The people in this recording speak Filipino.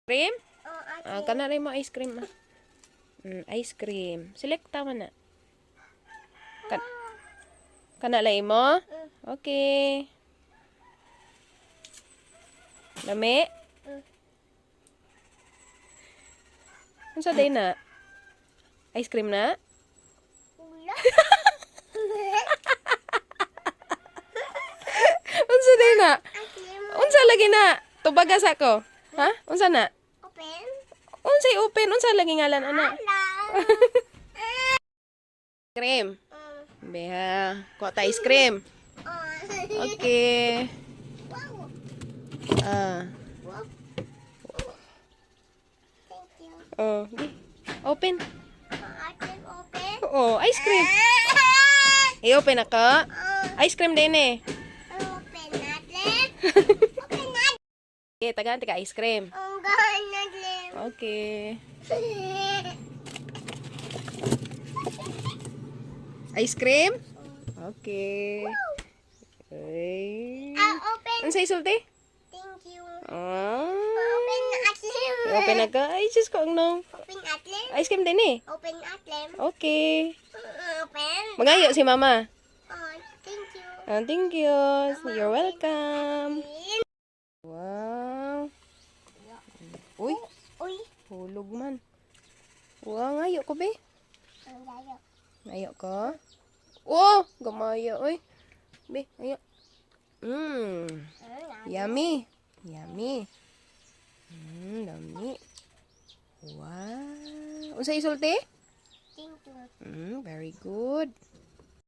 Cream? Oh, Kana rin mo ice cream. Ice cream. Select man na. Kana lay mo? Okay. Lami? Unsa day na? Ice cream na? Ula. Unsa day na? Asim. Unsa lagi na? Tubagas ako. Ha? Unsa na? Open. Unsay open? Unsa lagi ngalan ana? Alam. Cream. Beha, kuha ta ice cream. Okay. Wow. Ah. Wow. Thank you. Di. Open. Asim open. Ice cream. I-open ako. Ice cream din eh. Open natin. Open natin. Okay, tagaan tika ice cream. Gahan natin. Okay. Ice cream? Okay. Okay. Open. Unsay sulti? Thank you. Open natin. Open na ka? Ay, sus ko ang no. Open natin. Ice cream din eh. Open natin. Okay. Open. Magayo si mama. Thank you. Thank you. You're welcome. Wow. Uy, Uy. hulog man. Wow, ngayo ko be. Ang layo. Ngayo ko. Oh, gamaya oy. Be, ayo. Yummy. Yummy. Dami. Wow. Unsay isulti? Thank you. Very good.